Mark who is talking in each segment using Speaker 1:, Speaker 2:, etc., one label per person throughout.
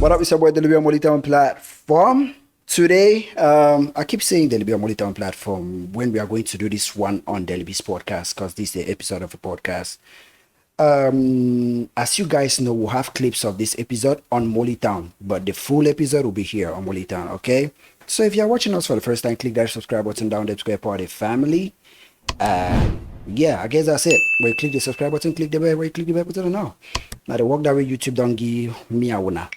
Speaker 1: What up, it's your boy, the Liby on Molytown platform. Today, I keep saying the Liby on Molytown platform when we are going to do this one on the Liby's podcast, because this is the episode of a podcast. As you guys know, we'll have clips of this episode on Molytown, but the full episode will be here on Molytown, okay? So if you're watching us for the first time, click that subscribe button down there to be a part of the family. Yeah, I guess that's it. Where you click the subscribe button, click the bell, where you click the bell button now. Now the work that way YouTube don't give me a winner.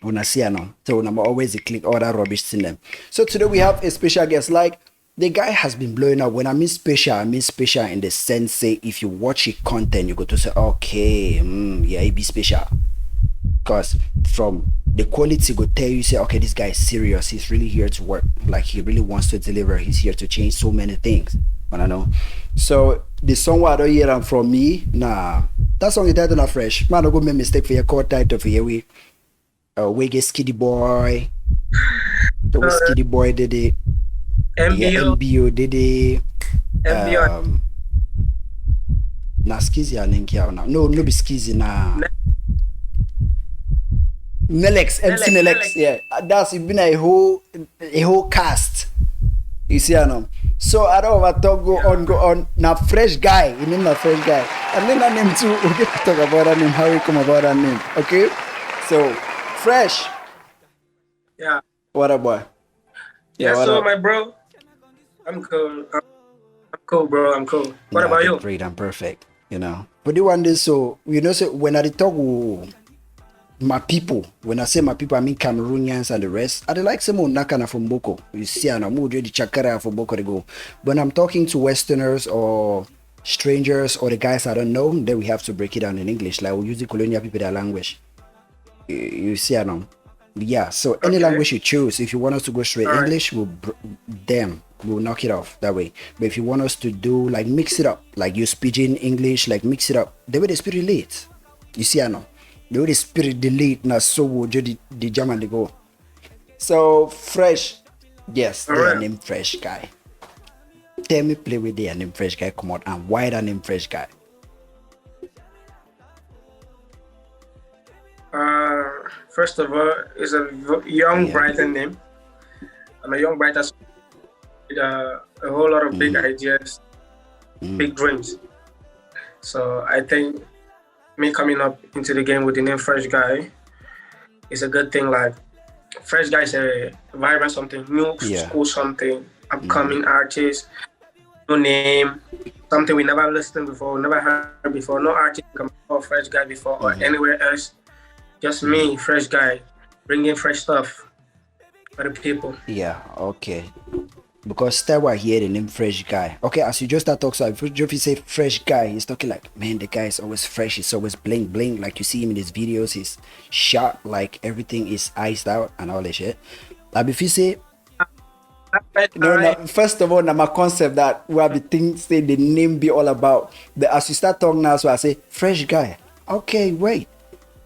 Speaker 1: Una see no. So I'm always click all that rubbish in them. So today we have a special guest. Like, the guy has been blowing up. When I mean special in the sense, say, if you watch his content, you go to say, okay, yeah, he be special. Because from the quality go tell you, say, okay, this guy is serious. He's really here to work. Like, he really wants to deliver. He's here to change so many things. I don't know. So the song what I don't hear from me, nah, that song is title not fresh. Man, I go make mistake for your chord title for your way. We get Skiddy Boy. The Skiddy Boy did it. MBO did it.
Speaker 2: MBO.
Speaker 1: Na Skizzy and Ninkia now. No be Skizzy na. Nelex, MC Nelex. Yeah, that's been a whole cast. You see, I know. So I don't want to go on. Now fresh guy, you name a fresh guy, and then that name too. We're gonna talk about that name, how we come about that name. Okay, so fresh.
Speaker 2: Yeah.
Speaker 1: What up, boy?
Speaker 2: Yeah. So my bro, I'm cool. I'm cool, bro. I'm cool. What about you?
Speaker 1: Great. I'm perfect. You know. But the one day, so you know, so when I talk with my people, when I say my people, I mean Cameroonians and the rest. I like some nakana from Boko. You see, I'm the chakara from Boko to go. When I'm talking to Westerners or strangers or the guys I don't know, then we have to break it down in English. Like we use the colonial people their language. You see, I know. Yeah. So any language you choose, if you want us to go straight English, we'll knock it off that way. But if you want us to do like mix it up, like you speaking English, like mix it up, the way they speak relate. You see, I know. The way the spirit delete na so would the German they go. So fresh, yes, they are named Fresh Guy. Tell me play with their name Fresh Guy come out and why that name Fresh Guy?
Speaker 2: First of all, it's a young brighter name. I'm a young brighter with a whole lot of big ideas, big dreams. So I think me coming up into the game with the name Fresh Guy is a good thing. Like, Fresh Guy is a vibrant something, new school something, upcoming artist, no name, something we never listened before, never heard before, no artist come called Fresh Guy before or anywhere else. Just me, Fresh Guy, bringing fresh stuff for the people.
Speaker 1: Yeah, okay. Because Stewa here the name Fresh Guy. Okay, as you just start talking, so if you say Fresh Guy, he's talking like, man, the guy is always fresh, he's always bling bling. Like you see him in his videos, he's sharp, like everything is iced out and all that shit. Like if you say first of all, now my concept that we have the thing say the name be all about. But as you start talking now, so I say Fresh Guy. Okay, wait.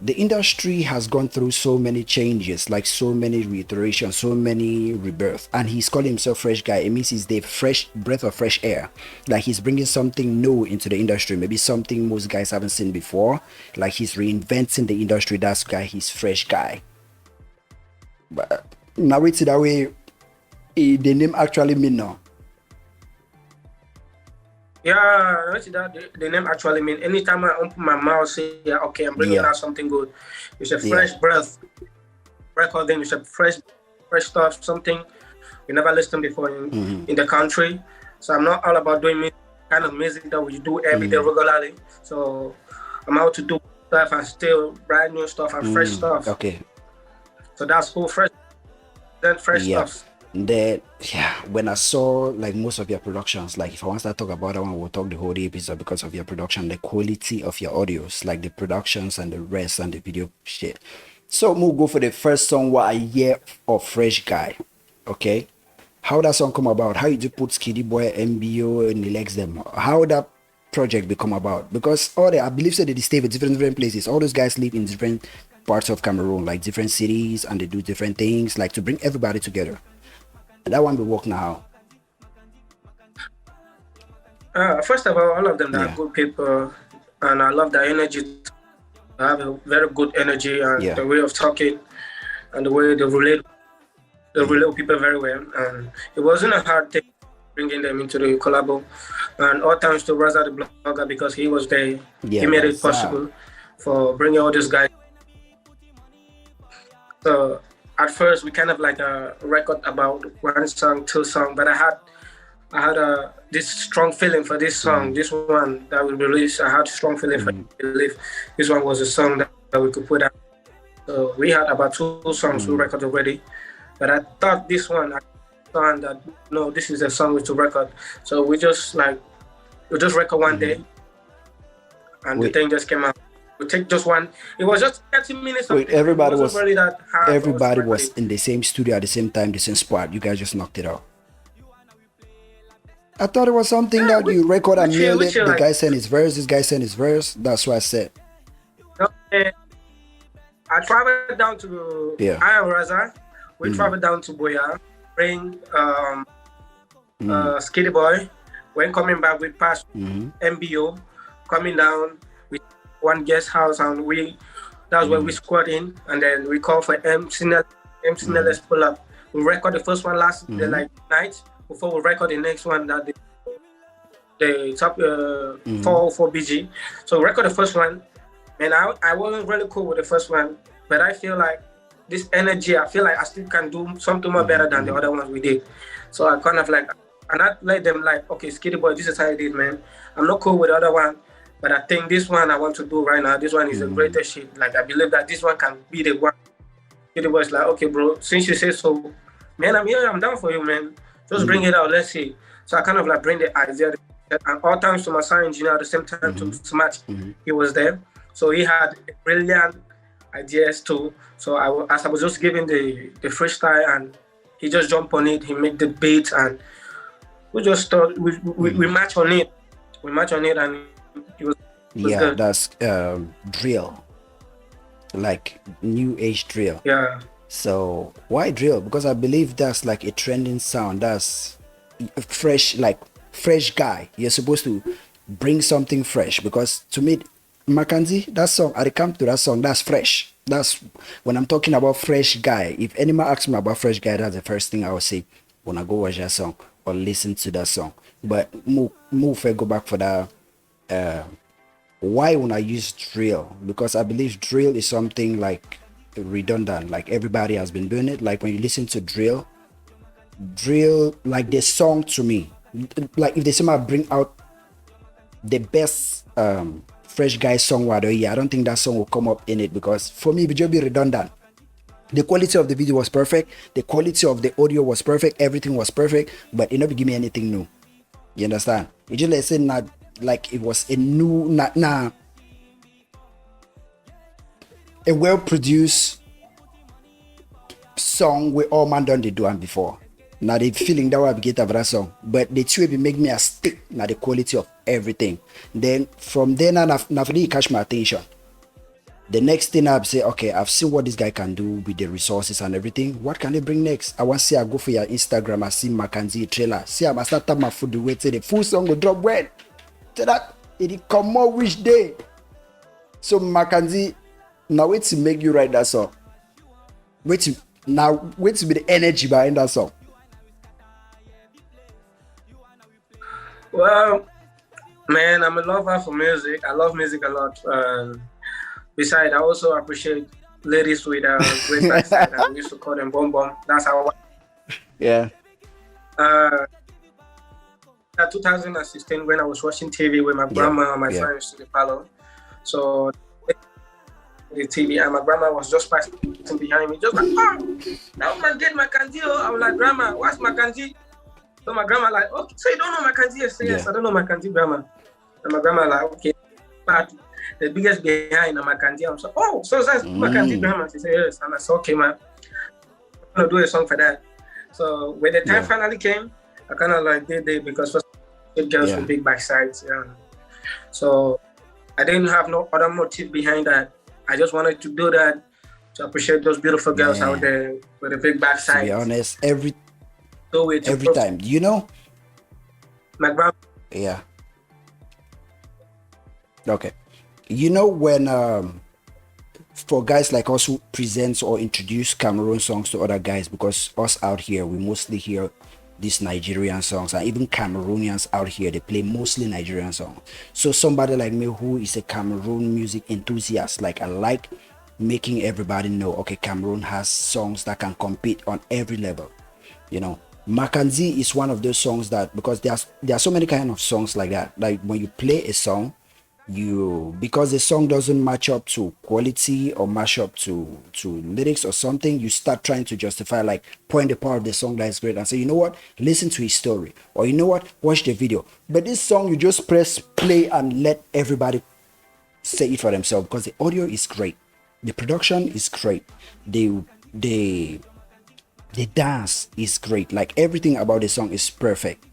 Speaker 1: The industry has gone through so many changes, like so many reiterations, so many rebirth, and he's calling himself Fresh Guy. It means he's the fresh breath of fresh air. Like he's bringing something new into the industry, maybe something most guys haven't seen before. Like he's reinventing the industry. That's why he's Fresh Guy. But now it's that way. The name actually mean now.
Speaker 2: Yeah, the name actually mean anytime I open my mouth, say, yeah, okay, I'm bringing out something good. It's a fresh breath, recording, it's a fresh stuff, something we never listened before in the country. So I'm not all about doing kind of music that we do every day regularly. So I'm out to do stuff and still brand new stuff and fresh stuff.
Speaker 1: Okay.
Speaker 2: So that's cool, fresh stuff.
Speaker 1: That when I saw like most of your productions, like if I want to start talk about that one, we'll talk the whole episode because of your production, the quality of your audios, like the productions and the rest and the video shit. So we'll go for the first song what I hear of Fresh Guy. Okay, how that song come about? How you put Skiddy Boy, MBO and the legs them? How that project become about? Because I believe that they stay with different places. All those guys live in different parts of Cameroon, like different cities, and they do different things, like to bring everybody together. That one will work now.
Speaker 2: First of all of them are good people, and I love their energy. have a very good energy and
Speaker 1: Yeah.
Speaker 2: the way of talking and the way they relate with people very well. And it wasn't a hard thing bringing them into the collabo. And all thanks to Raza the blogger because he was there.
Speaker 1: Yeah,
Speaker 2: He made it possible for bringing all these guys. So at first we kind of like a record about one song, two songs, but I had this strong feeling for this song, this one that we released. I had strong feeling for it. I believe this one was a song that we could put out. So we had about two songs we recorded already, but I thought this one, I thought that no, this is a song we to record. So we just record one day, and the thing just came out. We take just one. It was just 30 minutes.
Speaker 1: Everybody was
Speaker 2: really that hard.
Speaker 1: Everybody was in the same studio at the same time, the same spot. You guys just knocked it out. I thought it was something that you record and nailed it. The guy sent his verse, this guy sent his verse. That's what I said.
Speaker 2: Okay. I traveled down to I am Raza. We traveled down to Boya, bring Skitty Boy. When coming back, we passed MBO, coming down with one guest house, and that's where we squad in, and then we call for MC Let's pull up. We record the first one last night before we record the next one that the top 404 BG. So we record the first one, and I wasn't really cool with the first one, but I feel like this energy, I feel like I still can do something more better than the other ones we did. So I kind of like, and I let them like, okay, Skitty Boy, this is how I did, man. I'm not cool with the other one, but I think this one I want to do right now. This one is the greatest shit. Like I believe that this one can be the one. Skitty Boy's like, okay, bro, since you say so, man, I'm here, I'm down for you, man. Just bring it out, let's see. So I kind of like bring the idea, and all times to my sound engineer at the same time to match. He was there. So he had brilliant ideas too. So as I was just giving the freestyle, and he just jumped on it, he made the beat, and we just thought we match on it. We match on it, and it was good.
Speaker 1: That's drill, like new age drill.
Speaker 2: Yeah.
Speaker 1: So why drill? Because I believe that's like a trending sound. That's fresh, like fresh guy. You're supposed to bring something fresh. Because to me, Mackenzie, that song, I come to that song, that's fresh. That's when I'm talking about fresh guy. If anyone asks me about fresh guy, that's the first thing I would say when I go watch that song or listen to that song. But move go back for that. Why when I use drill? Because I believe drill is something like redundant, like everybody has been doing it. Like when you listen to drill like the song, to me, like if they somehow bring out the best fresh guy song, I don't think that song will come up in it, because for me it would be redundant. The quality of the video was perfect, the quality of the audio was perfect, everything was perfect, but it never give me anything new. You understand? It just like say not like it was a new a well-produced song where all man done they do and before. Now the feeling that I get of that song, but the two will make me a stick now the quality of everything. Then from then on, now really catch my attention. The next thing I'll say, okay, I've seen what this guy can do with the resources and everything. What can they bring next? I want to see I go for your Instagram, I see Mackenzie trailer. See I must start my food the way to the full song will drop when. So that it come out which day. So Mackenzie, now wait to make you write that song. Wait to be the energy behind that song.
Speaker 2: Well, man, I'm a lover for music. I love music a lot. Besides, I also appreciate ladies with great backside. I used to call them Bom Bom. That's how.
Speaker 1: Yeah.
Speaker 2: 2016, when I was watching TV with my grandma and my friends to the palo. So the TV, and my grandma was just passing behind me, just like, oh, that woman did Mackenzie. I was like, grandma, what's Mackenzie? So my grandma like, okay, so you don't know Mackenzie? Yes, I don't know Mackenzie, grandma. And my grandma like, okay, but the biggest behind Mackenzie. I'm so, oh, so that's Mackenzie, grandma. She said yes, and I said, okay, man, I'm gonna do a song for that. So when the time finally came, I kind of like did it because first girls with big backsides. So I didn't have no other motive behind that. I just wanted to do that to appreciate those beautiful girls out there with a big backside.
Speaker 1: To be honest, every time, you know.
Speaker 2: My grandma.
Speaker 1: Yeah. Okay. You know when for guys like us who presents or introduce Cameroon songs to other guys, because us out here we mostly hear these Nigerian songs, and even Cameroonians out here they play mostly Nigerian songs. So somebody like me who is a Cameroon music enthusiast, like I like making everybody know, okay, Cameroon has songs that can compete on every level. You know, Makanzi is one of those songs that, because there are so many kind of songs like that. Like when you play a song, because the song doesn't match up to quality or match up to lyrics or something, you start trying to justify, like point the part of the song that is great and say, you know what, listen to his story, or you know what, watch the video. But this song, you just press play and let everybody say it for themselves, because the audio is great, the production is great, the dance is great, like everything about the song is perfect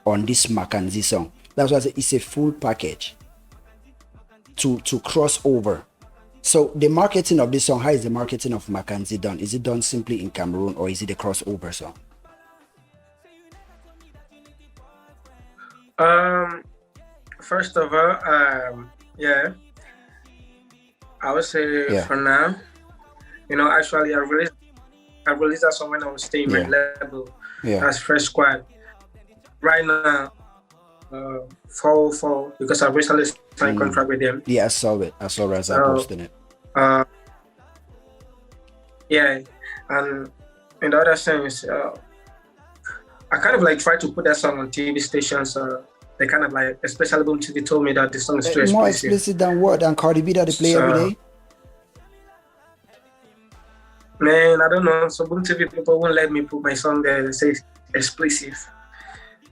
Speaker 1: on this Makanzi song. That's why I say it's a full package to cross over. So the marketing of this song, how is the marketing of Makanzi done? Is it done simply in Cameroon, or is it a crossover song?
Speaker 2: First of all, yeah, I would say for now, you know, actually I released that song when I was staying my level as Fresh Squad. Right now, for because I recently signed contract with them.
Speaker 1: Yeah, I saw it as I posted it.
Speaker 2: Yeah, and in the other sense, I kind of like try to put that song on TV stations. They kind of like, especially Boom TV told me that the song is too explicit.
Speaker 1: More explicit than what? Than Cardi B that they play every day?
Speaker 2: Man, I don't know. So Boom TV people won't let me put my song there. They say explicit.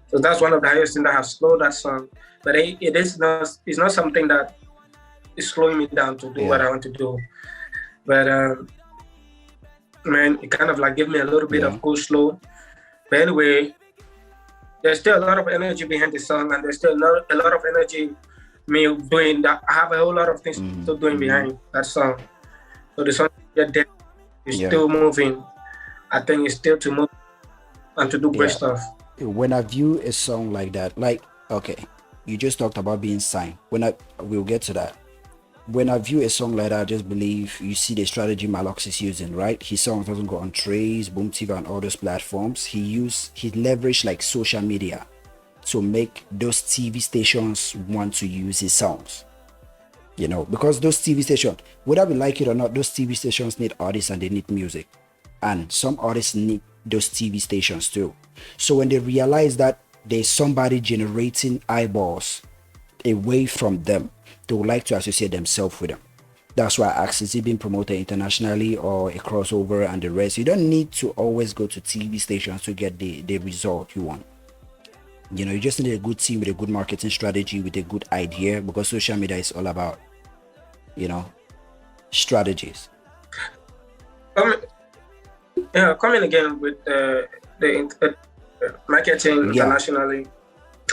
Speaker 2: So that's one of the highest things that have slowed that song. But it's not something that is slowing me down to do what I want to do. But man, it kind of like gave me a little bit of go slow. But anyway, there's still a lot of energy behind the song, and there's still a lot of energy me doing that. I have a whole lot of things still doing behind that song. So the song is still moving. I think it's still to move and to do great stuff.
Speaker 1: When I view a song like that, like, okay, you just talked about being signed. We'll get to that. When I view a song like that, I just believe you see the strategy Malox is using, right? His song doesn't go on Trace, Boom TV, and all those platforms. He leveraged like social media to make those TV stations want to use his songs. You know, because those TV stations, whether we like it or not, those TV stations need artists and they need music. And some artists need those TV stations too. So when they realize that there's somebody generating eyeballs away from them, they would like to associate themselves with them. That's why I asked, is it being promoted internationally or a crossover and the rest? You don't need to always go to TV stations to get the result you want. You know, you just need a good team with a good marketing strategy, with a good idea, because social media is all about, you know, strategies.
Speaker 2: Coming again with the marketing internationally,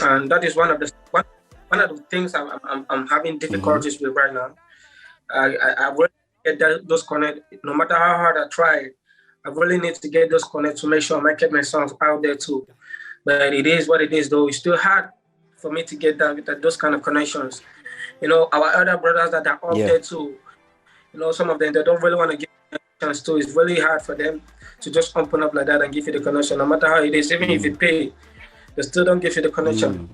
Speaker 2: and that is one of the things I'm having difficulties with right now. I really get those connect. No matter how hard I try, I really need to get those connect to make sure I market my songs out there too. But it is what it is, though. It's still hard for me to get those kind of connections. You know, our other brothers that are up there too. You know, some of them, they don't really want to give connections too. It's really hard for them to just open up like that and give you the connection. No matter how it is, even if you pay, they still don't give you the connection.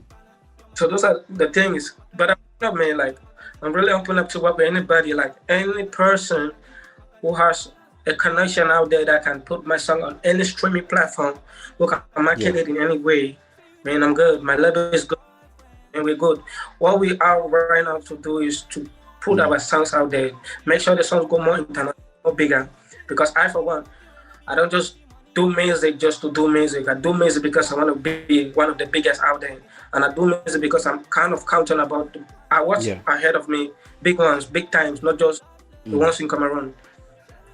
Speaker 2: So those are the things. But I'm really open up to work with anybody, like any person who has a connection out there that can put my song on any streaming platform, who can market it in any way. Man, I'm good. My level is good, and we're good. What we are right now to do is to put our songs out there, make sure the songs go more international, more bigger. Because I, for one, I don't just do music just to do music. I do music because I want to be one of the biggest out there. And I do music because I'm kind of counting about what's ahead of me, big ones, big times, not just the ones in Cameroon.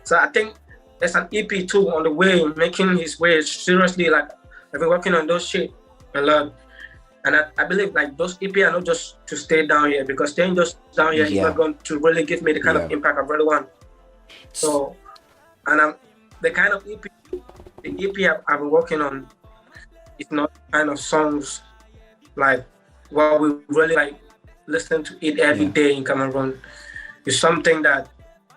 Speaker 2: So I think there's an EP too on the way, making his way seriously. Like, I've been working on those shit a lot. And I believe like those EP are not just to stay down here, because staying just down here is not going to really give me the kind of impact I really want. So, and the kind of EP, the EP I've been working on is not kind of songs like what we really like listen to it every day in Cameroon. It's something that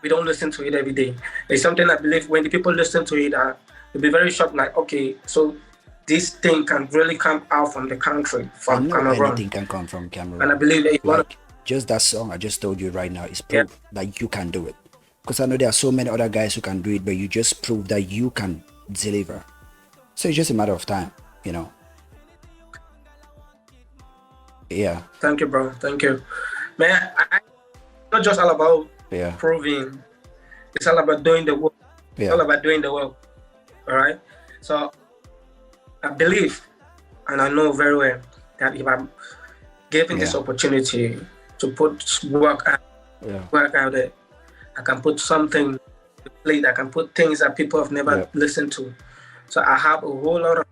Speaker 2: we don't listen to it every day. It's something I believe when the people listen to it, they'll be very shocked. Like, okay, so this thing can really come out from the country,
Speaker 1: I
Speaker 2: from
Speaker 1: know
Speaker 2: Cameroon.
Speaker 1: anything can come from
Speaker 2: And I
Speaker 1: Cameroon.
Speaker 2: believe that
Speaker 1: Like just that song I just told you right now is proof that you can do it. Because I know there are so many other guys who can do it, but you just prove that you can deliver. So it's just a matter of time, you know. Yeah.
Speaker 2: Thank you, bro. Thank you. Man, not just all about
Speaker 1: Yeah.
Speaker 2: proving. It's all about doing the work. It's all
Speaker 1: Yeah.
Speaker 2: about doing the work. All right. So I believe and I know very well that if I'm given this opportunity to put work out there, I can put something to play. I can put things that people have never listened to. So I have a whole lot of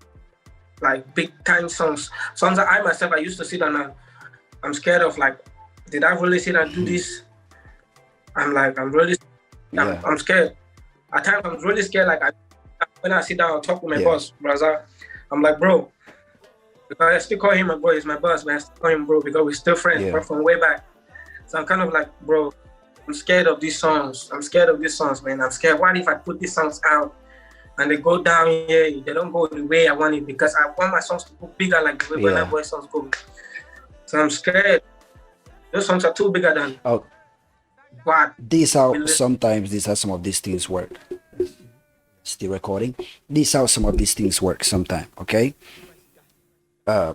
Speaker 2: like big time songs that I myself I used to sit down and I'm scared of, like, did I really sit and do this? I'm really I'm scared. At times I'm really scared. Like when I sit down and talk with my boss, brother, I'm like, bro, because I still call him my bro, he's my boss, but I still call him bro because we're still friends from way back. So I'm kind of like, bro, I'm scared of these songs. I'm scared of these songs, man. I'm scared. What if I put these songs out and they go down here? They don't go the way I want it because I want my songs to go bigger like the way when my boy songs go. So I'm scared. Those songs are too bigger than.
Speaker 1: Oh,
Speaker 2: but
Speaker 1: this how sometimes this how some of these things work. Still recording. This how some of these things work sometimes. Okay.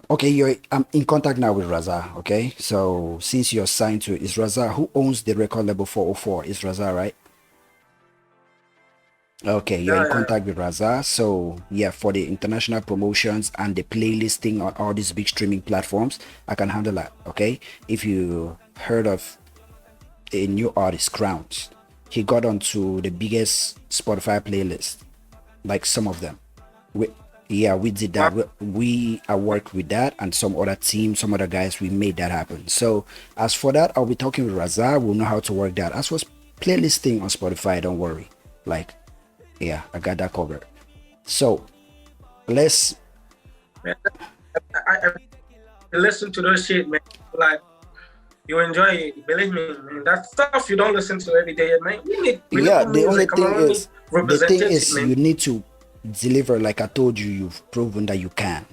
Speaker 1: Okay, I'm in contact now with Raza. Okay, so since you're signed to, is Raza who owns the record label 404? Is Raza, right? Okay, you're in contact with Raza. So yeah, for the international promotions and the playlisting on all these big streaming platforms, I can handle that. Okay, if you heard of a new artist, Crowns, he got onto the biggest Spotify playlist, like some of them. We did that. I worked with that and some other teams, some other guys, we made that happen. So as for that, I'll be talking with Raza. We'll know how to work that. As for playlisting on Spotify, don't worry. Like, yeah, I got that covered. So let's.
Speaker 2: I listen to those shit, man. Like, you enjoy it. Believe me, man. That stuff you don't listen to every day, man.
Speaker 1: The only thing is, you need to deliver. Like I told you, you've proven that you can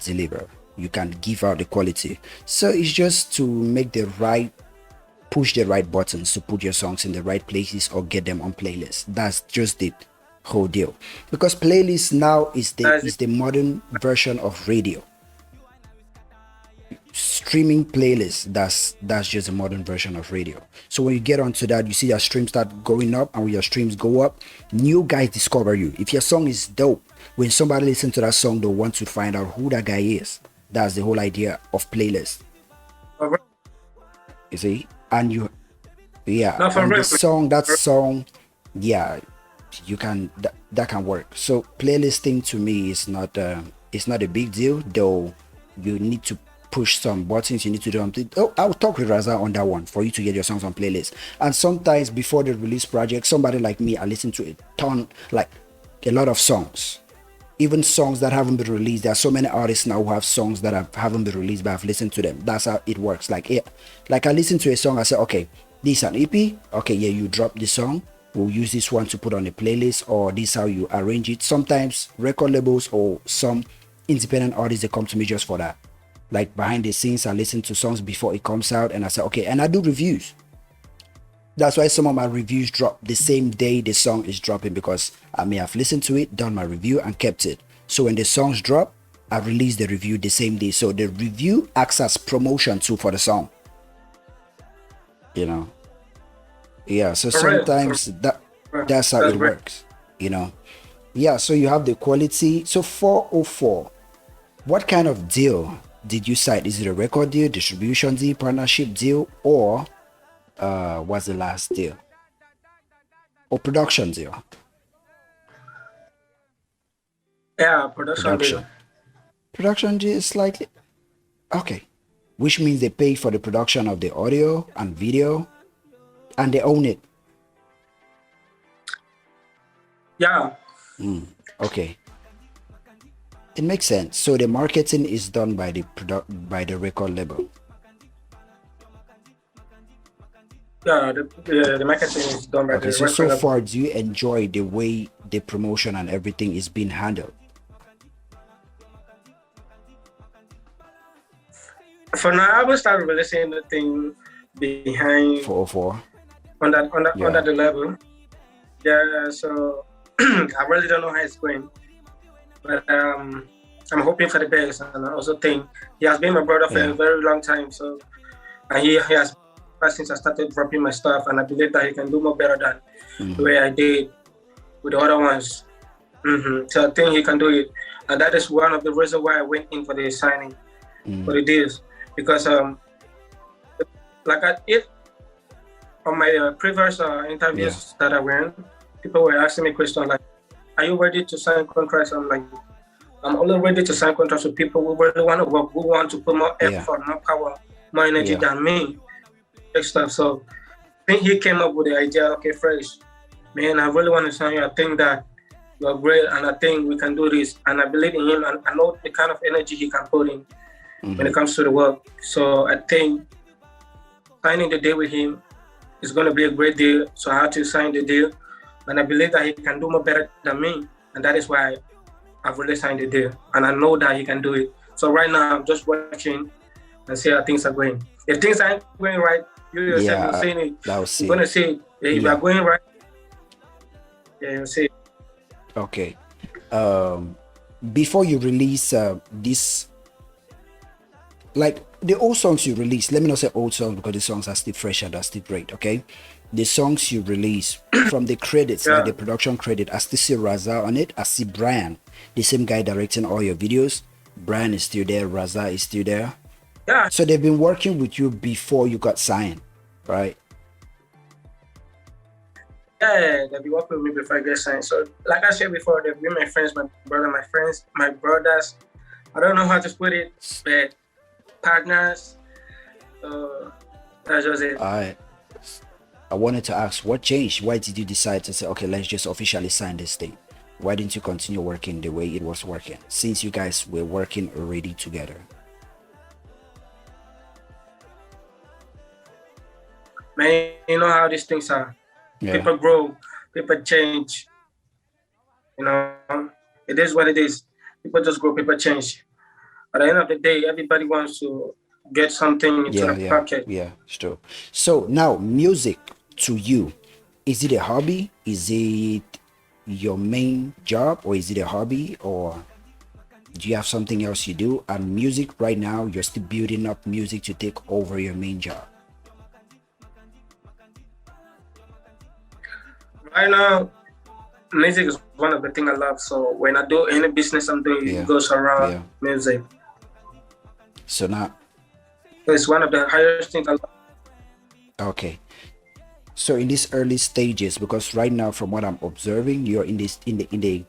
Speaker 1: deliver. You can give out the quality. So it's just to make push the right buttons to put your songs in the right places or get them on playlists. That's just the whole deal. Because playlist now is the modern version of radio. Streaming playlist, that's just a modern version of radio. So when you get onto that, you see your streams start going up, and when your streams go up, new guys discover you. If your song is dope, when somebody listens to that song, they'll want to find out who that guy is. That's the whole idea of playlist. You see, and you and that song, you can that can work. So playlisting to me is not it's not a big deal, though. You need to push some buttons, you need to do something. I'll talk with Raza on that one for you to get your songs on playlist. And sometimes before the release project, somebody like me, I listen to a lot of songs, even songs that haven't been released. There are so many artists now who have songs that haven't been released, but I've listened to them. That's how it works. Like I listen to a song, I say, okay, this is an EP. Okay, yeah, you drop this song, we'll use this one to put on a playlist, or this is how you arrange it. Sometimes record labels or some independent artists, they come to me just for that. Like behind the scenes, I listen to songs before it comes out, and I say, okay, and I do reviews. That's why some of my reviews drop the same day the song is dropping, because I may have listened to it, done my review, and kept it. So when the songs drop, I release the review the same day. So the review acts as promotion too for the song. You know? Yeah, so sometimes that's how it works. You know? Yeah, so you have the quality. So 404, what kind of deal did you cite? Is it a record deal, distribution deal, partnership deal, or what's the last deal? Or production deal?
Speaker 2: Yeah, production deal.
Speaker 1: Production deal is slightly okay, which means they pay for the production of the audio and video, and they own it.
Speaker 2: Yeah.
Speaker 1: Okay. It makes sense. So the marketing is done by the record label.
Speaker 2: Yeah, the marketing is done by
Speaker 1: Okay,
Speaker 2: the
Speaker 1: so
Speaker 2: record label.
Speaker 1: far, do you enjoy the way the promotion and everything is being handled?
Speaker 2: For now, I will start releasing the thing behind
Speaker 1: 404.
Speaker 2: under
Speaker 1: Yeah.
Speaker 2: the level. Yeah, so I really don't know how it's going, but I'm hoping for the best, and I also think he has been my brother for a very long time. So, and he has since I started dropping my stuff, and I believe that he can do more better than the way I did with the other ones. So I think he can do it, and that is one of the reasons why I went in for the signing for the deals, because like it on my previous interviews that I went, people were asking me questions like, "Are you ready to sign contracts?" I'm like, I'm only ready to sign contracts with people who really want to work, who want to put more effort, more power, more energy than me. Stuff. So I think he came up with the idea, okay, Fresh, man, I really want to sign you. I think that you're great, and I think we can do this. And I believe in him, and I know the kind of energy he can put in when it comes to the work. So I think signing the deal with him is going to be a great deal. So I had to sign the deal, and I believe that he can do more better than me, and that is why I've really signed the deal, and I know that he can do it. So right now, I'm just watching and see how things are going. If things aren't going right, you yourself will see it. You're going to see it. If you are going right, you'll see it.
Speaker 1: Okay. Before you release this, like the old songs you release, let me not say old songs because the songs are still fresh and are still great, okay? The songs you release from the credits, like the production credit, I still see Raza on it. I see Brian, the same guy directing all your videos. Brian is still there, Raza is still there.
Speaker 2: Yeah.
Speaker 1: So they've been working with you before you got signed, right?
Speaker 2: Yeah, they've been working with me before I get signed. So like I said before, they've been my friends, my brothers. I don't know how to put it, but partners. That's just it.
Speaker 1: I wanted to ask, what changed? Why did you decide to say, okay, let's just officially sign this thing? Why didn't you continue working the way it was working, since you guys were working already together?
Speaker 2: Man, you know how these things are. People grow, people change. You know, it is what it is. People just grow, people change. At the end of the day, everybody wants to get something into the pocket.
Speaker 1: Yeah, sure. So now, music to you, is it a hobby? Is it your main job, or is it a hobby, or do you have something else you do? And music right now, you're still building up music to take over your main job?
Speaker 2: Right now, music is one of the things I love. So when I do any business I'm doing, it goes around music.
Speaker 1: So now,
Speaker 2: it's one of the highest things I love.
Speaker 1: Okay. So in these early stages, because right now, from what I'm observing, you're in the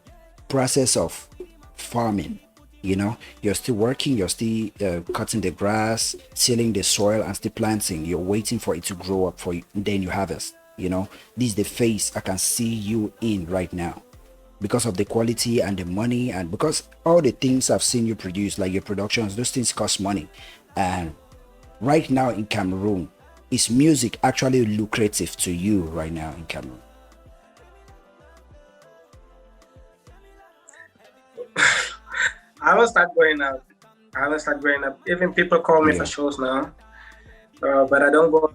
Speaker 1: process of farming. You know, you're still working, you're still cutting the grass, tilling the soil, and still planting. You're waiting for it to grow up for you, and then you harvest. You know, this is the phase I can see you in right now, because of the quality and the money, and because all the things I've seen you produce, like your productions, those things cost money. And right now in Cameroon, is music actually lucrative to you right now in Cameroon?
Speaker 2: I will start going out. Even people call me for shows now, but I don't go.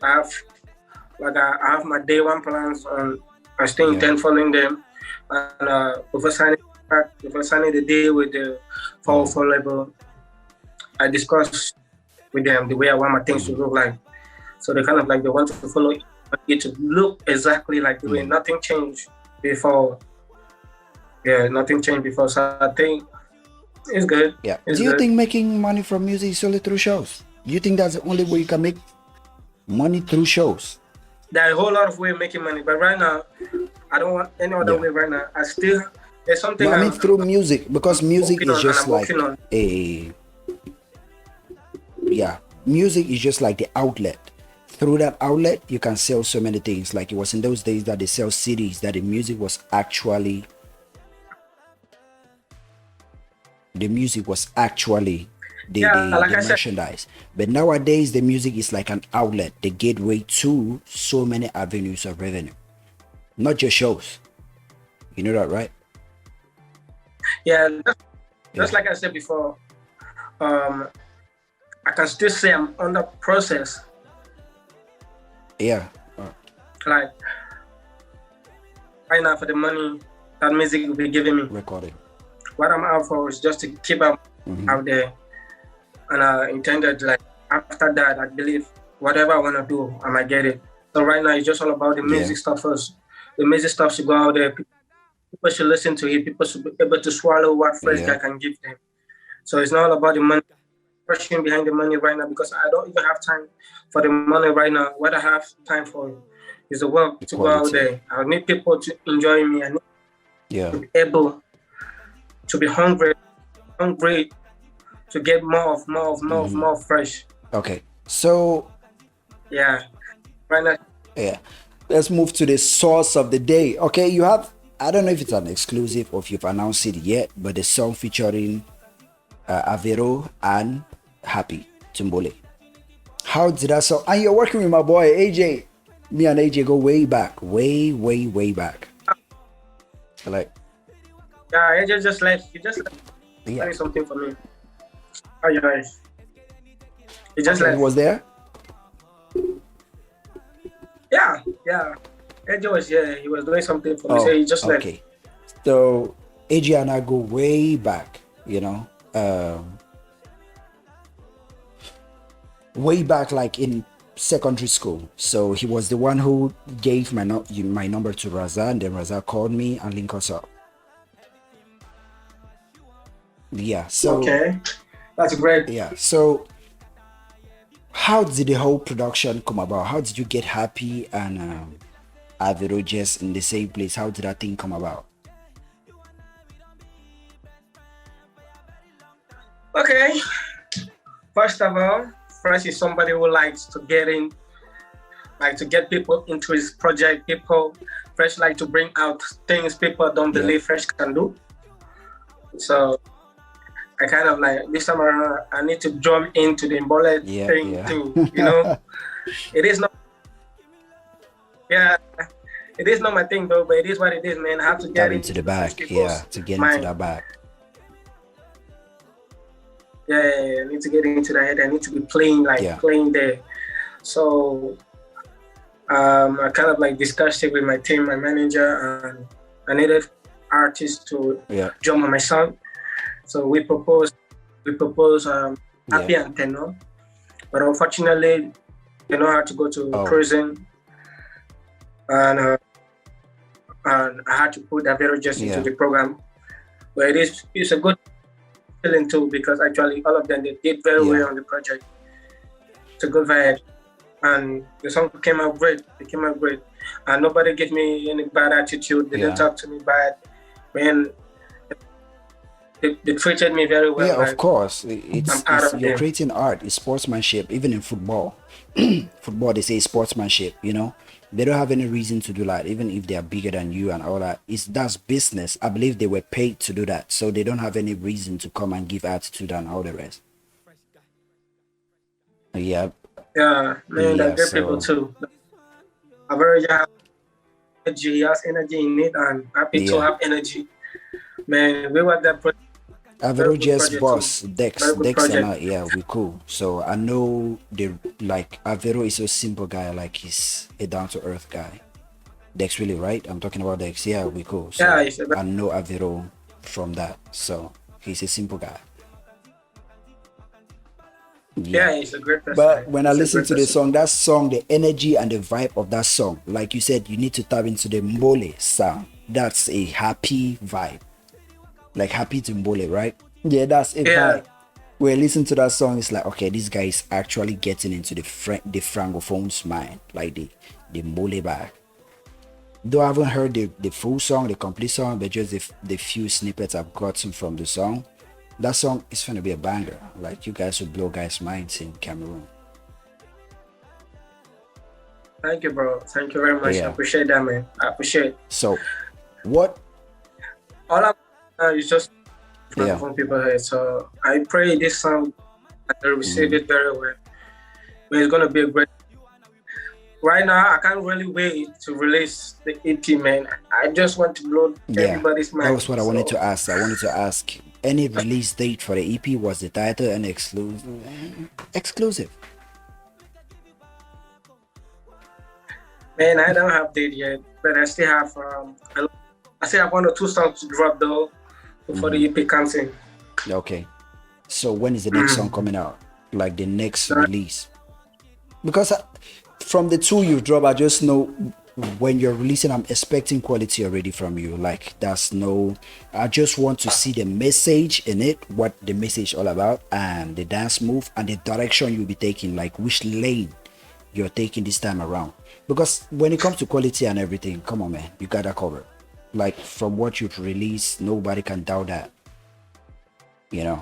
Speaker 2: I have my day one plans, and I still intend following them. And before signing the deal with the 404 label, I discussed with them the way I want my things to look like. So they kind of like, they want to follow it to look exactly like the way. Nothing changed before. Yeah, nothing changed before. So I think it's good.
Speaker 1: Yeah. Do you think making money from music is only through shows? Do you think that's the only way you can make money, through shows?
Speaker 2: There are a whole lot of ways of making money, but right now, I don't want any other way right now. There's something.
Speaker 1: No, I mean through music, because music is just like music is just like the outlet. Through that outlet, you can sell so many things. Like it was in those days that they sell CDs, that the music was actually
Speaker 2: like
Speaker 1: the
Speaker 2: I said,
Speaker 1: merchandise. But nowadays the music is like an outlet, the gateway to so many avenues of revenue, not just shows. You know that, right?
Speaker 2: yeah, just like I said before, I can still say I'm under process.
Speaker 1: Yeah.
Speaker 2: Like right now, for the money that music will be giving me,
Speaker 1: Recording.
Speaker 2: what I'm out for is just to keep up out there. And I intended, like, after that, I believe whatever I want to do, I might get it. So right now, it's just all about the music stuff first. The music stuff should go out there. People should listen to it. People should be able to swallow what Fresh Guy can give them. So it's not all about the money, pushing behind the money right now, because I don't even have time for the money right now. What I have time for is the work to go out there. I need people to enjoy me. I need to be able to be hungry to get more Fresh.
Speaker 1: Okay, so
Speaker 2: right now,
Speaker 1: let's move to the source of the day. Okay, you have, I don't know if it's an exclusive or if you've announced it yet, but the song featuring Avero and Happy Tumbole. How did that song? And you're working with my boy AJ. Me and AJ go way back, way back. Like,
Speaker 2: AJ just left. He just left. Doing something for me. Oh yeah, he just left.
Speaker 1: He was there.
Speaker 2: Yeah. AJ was he was doing something for me. So he just left.
Speaker 1: Okay. So AJ and I go way back. You know, way back, like in secondary school. So he was the one who gave my number to Raza, and then Raza called me and linked us up. Yeah. So
Speaker 2: okay, that's great.
Speaker 1: Yeah. So how did the whole production come about? How did you get Happy and Avero just in the same place? How did that thing come about?
Speaker 2: Okay. First of all, Fresh is somebody who likes to get people into his project. Fresh like to bring out things people don't believe Fresh can do. So I kind of like, this time around, I need to jump into the Mbole thing too. You know, it is not my thing though, but it is what it is, man. I have to get
Speaker 1: into the back, to get into that back.
Speaker 2: I need to get into that head. I need to be playing there. So I kind of like discussed it with my team, my manager, and I needed artists to jump on my song. So we proposed Happy and Tenor, but unfortunately, Tenor had to go to prison, and I had to put Avero just into the program. But it's a good feeling too, because actually all of them, they did very well on the project. It's a good vibe, and the song came out great. It came out great, and nobody gave me any bad attitude. They didn't talk to me bad. Man, they treated me very well.
Speaker 1: Yeah, of course. You're creating art. It's sportsmanship. Even in football, football they say sportsmanship. You know, they don't have any reason to do that. Even if they are bigger than you and all that, that's business. I believe they were paid to do that, so they don't have any reason to come and give attitude and all the rest. Yeah,
Speaker 2: man, they're good people too. Average energy, he has energy in it, and Happy to have energy. Man, we were that.
Speaker 1: Avero just boss Dex and we cool. So I know Avero is a simple guy, like he's a down to earth guy. Dex, really, right? I'm talking about Dex. Yeah, we cool. So I know Avero from that. So he's a simple guy.
Speaker 2: Yeah, he's a great person.
Speaker 1: But when I listen to the song, the energy and the vibe of that song, like you said, you need to tap into the Mbole sound. That's a happy vibe. Like Happy Tumbole, right? Yeah, that's it. Vibe. When I listen to that song, it's like, okay, this guy is actually getting into the francophone's mind, like the Mbole back. Though I haven't heard the full song, the complete song, but just the few snippets I've gotten from the song, that song is gonna be a banger. Like, you guys will blow guys' minds in Cameroon.
Speaker 2: Thank you, bro. Thank you very much. I appreciate that, man. I appreciate it.
Speaker 1: So, what?
Speaker 2: All I is just from people here. So I pray this song and they received it very well. But it's gonna be a great. Right now, I can't really wait to release the EP, man. I just want to blow everybody's mind.
Speaker 1: That was what I wanted to ask. I wanted to ask any release date for the EP. Was the title an exclusive?
Speaker 2: Man, I don't have date yet, but I still have 1 or 2 songs to drop though before the EP comes in.
Speaker 1: Okay. So when is the next song coming out? Like the next release? Because from the 2 you drop, I just know when you're releasing, I'm expecting quality already from you. Like I just want to see the message in it, what the message all about, and the dance move and the direction you'll be taking, like which lane you're taking this time around. Because when it comes to quality and everything, come on, man, you got that covered. Like from what you've released, nobody can doubt that. Yeah.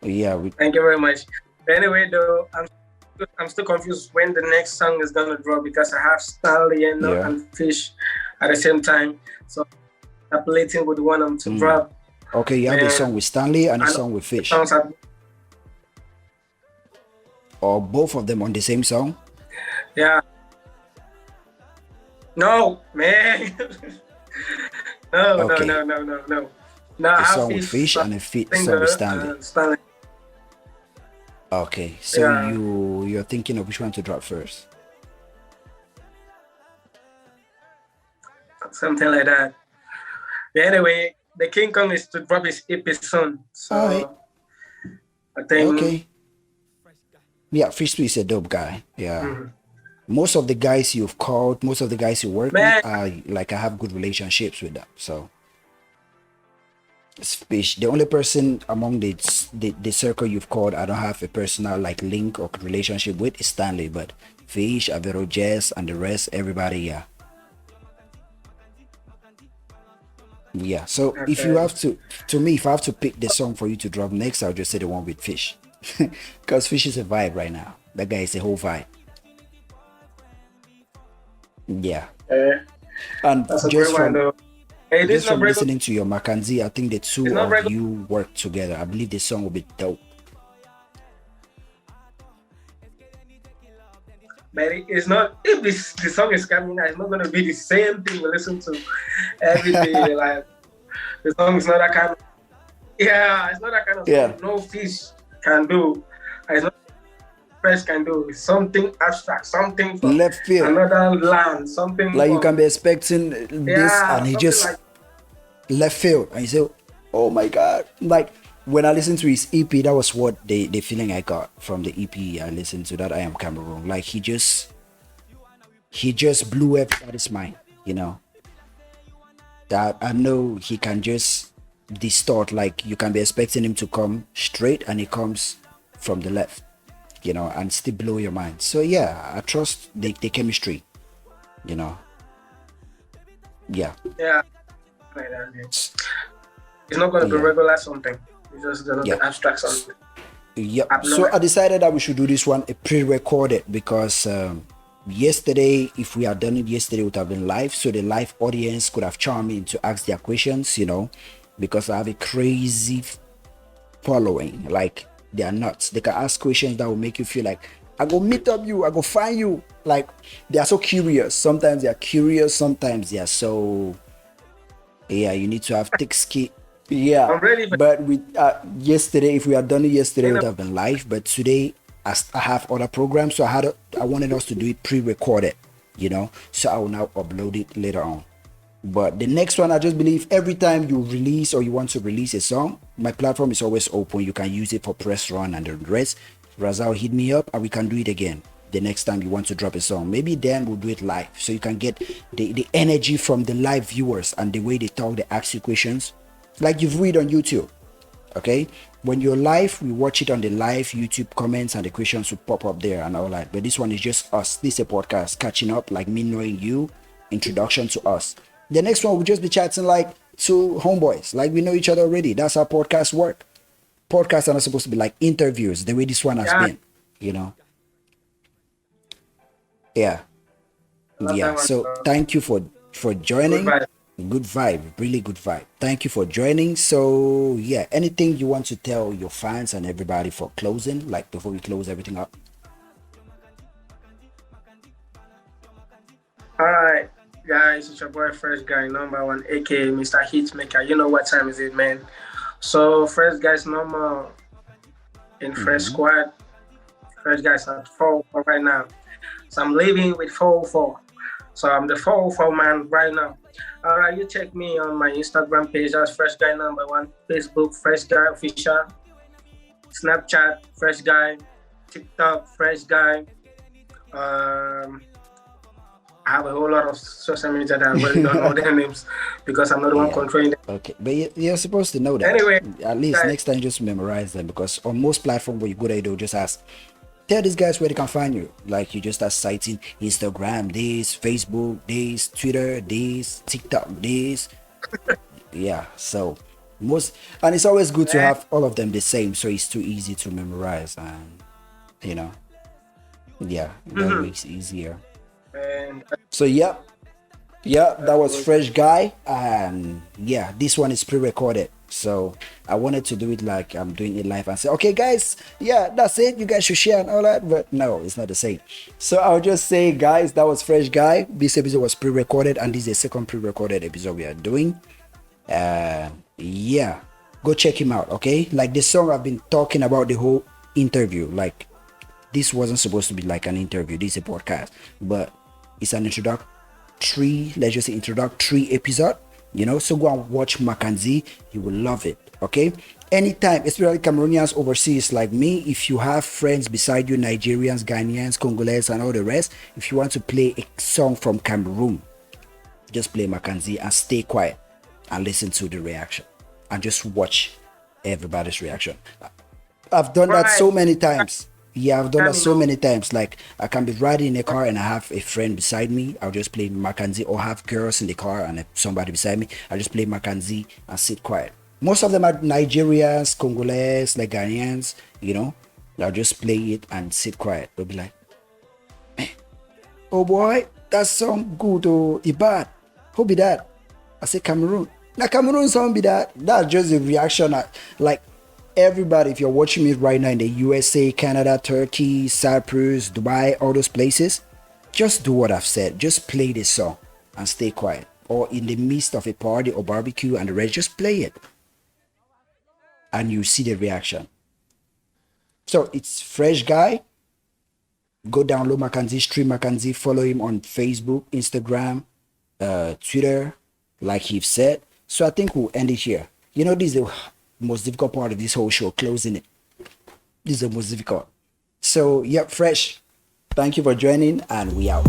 Speaker 2: Thank you very much. Anyway, though, I'm still confused when the next song is gonna drop because I have Stanley and Fish at the same time. So I'm waiting with one of them to drop.
Speaker 1: Okay, you have a song with Stanley and a song with Fish. Or both of them on the same song?
Speaker 2: Yeah. No, man. No.
Speaker 1: A song with Fish and a song with Stanley. Okay, so you're thinking of which one to drop first?
Speaker 2: Something like that. But anyway, the King Kong is to drop his EP soon. So I think.
Speaker 1: Okay. Yeah, Fish is a dope guy. Yeah. Most of the guys you've called, most of the guys you work with are like I have good relationships with them. So Fish, the only person among the circle you've called I don't have a personal like link or relationship with is Stanley, but Fish, Avero, Jess, and the rest, everybody, yeah. So if you have to me, if I have to pick the song for you to drop next, I'll just say the one with Fish. Because Fish is a vibe right now. That guy is a whole vibe. Yeah. And just from listening to your Mackenzie, I think the two of you work together. I believe the song will be dope.
Speaker 2: But it's not, if the song is coming out, it's not going to be the same thing we listen to every day. Like, the song is not that kind of, it's not that kind of song no Fish can do. It's not Fresh can do. It's something abstract, something from
Speaker 1: left field,
Speaker 2: another land, something
Speaker 1: like you can be expecting this, and he just like left field, and you say, "Oh my God!" Like when I listened to his EP, that was what the feeling I got from the EP I listened to. That I Am Cameroon. Like he just blew everybody's mind. That I know he can just distort. Like you can be expecting him to come straight, and he comes from the left. And still blow your mind. So yeah, I trust the chemistry. Yeah.
Speaker 2: Yeah. It's not going to be regular something. It's just going to be abstract something.
Speaker 1: Yeah. So I decided that we should do this one pre-recorded because yesterday, if we had done it yesterday, it would have been live. So the live audience could have charmed me to ask their questions, because I have a crazy following. Like, they are nuts. They can ask questions that will make you feel like I go meet up you, I go find you. Like they are so curious. Sometimes they are curious, sometimes they are so you need to have thick skin. Yeah.
Speaker 2: I'm ready.
Speaker 1: But we yesterday, if we had done it yesterday, it would have been live. But today I have other programs, so I wanted us to do it pre-recorded, so I will now upload it later on. But the next one, I just believe every time you release or you want to release a song, my platform is always open. You can use it for press run and the rest. Razal, hit me up and we can do it again the next time you want to drop a song. Maybe then we'll do it live, so you can get the energy from the live viewers and the way they talk, they ask you questions like you've read on YouTube. Okay, when you're live, we watch it on the live YouTube comments and the questions will pop up there and all that. But this one is just us. This is a podcast catching up, like me knowing you, introduction to us. The next one will just be chatting like two homeboys, like we know each other already. That's how podcasts work. Podcasts are not supposed to be like interviews, the way this one has been, Yeah. So thank you for joining. Good vibe, really good vibe. Thank you for joining. So yeah, anything you want to tell your fans and everybody for closing, like before we close everything up?
Speaker 2: All right, guys, it's your boy Fresh Guy number one, aka Mr. Hitmaker. You know what time is it, man? So Fresh Guys number in Fresh Squad. Fresh Guys at 404 right now. So I'm living with 404. So I'm the 404 man right now. All right, you check me on my Instagram page. That's Fresh Guy number one. Facebook Fresh Guy official. Snapchat Fresh Guy. TikTok Fresh Guy. I have a whole lot of social media that I really don't know their names because I'm not the one controlling them.
Speaker 1: Okay, but you're supposed to know that.
Speaker 2: Anyway,
Speaker 1: at least next time just memorize them, because on most platforms where you go there, they'll just ask, tell these guys where they can find you. Like you just start citing Instagram, this, Facebook, this, Twitter, this, TikTok, this. Yeah, so and it's always good to have all of them the same, so it's too easy to memorize, and that makes it easier.
Speaker 2: And
Speaker 1: So yeah, that was Fresh Guy, and yeah, this one is pre-recorded, so I wanted to do it like I'm doing it live and say, okay guys, yeah, that's it, you guys should share and all that, but no, it's not the same. So I'll just say, guys, that was Fresh Guy. This episode was pre-recorded, and this is the second pre-recorded episode we are doing. Yeah, go check him out. Okay, like the song I've been talking about the whole interview, like this wasn't supposed to be like an interview, this is a podcast, but it's an introductory, let's just say introductory episode, so go and watch Mackenzie, you will love it. Okay, anytime, especially Cameroonians overseas like me, if you have friends beside you, Nigerians, Ghanaians, Congolese and all the rest, if you want to play a song from Cameroon, just play Mackenzie and stay quiet and listen to the reaction and just watch everybody's reaction. I've done that so many times. Yeah, I've done that so many times. Like I can be riding in a car and I have a friend beside me, I'll just play Mackenzie, or have girls in the car and somebody beside me, I'll just play Mackenzie and sit quiet. Most of them are Nigerians, Congolese, like Ghanaians, I'll just play it and sit quiet. They'll be like, oh boy, that song good, oh, Ibad. Who be that? I say Cameroon. Now Cameroon song be that. That's just the reaction. Like everybody, if you're watching me right now in the USA, Canada, Turkey, Cyprus, Dubai, all those places, just do what I've said. Just play this song and stay quiet. Or in the midst of a party or barbecue and the rest, just play it. And you see the reaction. So it's Fresh Guy. Go download Mackenzie, stream Mackenzie, follow him on Facebook, Instagram, Twitter, like he said. So I think we'll end it here. This is the most difficult part of this whole show, closing it. This is the most difficult. So, Fresh. Thank you for joining, and we out.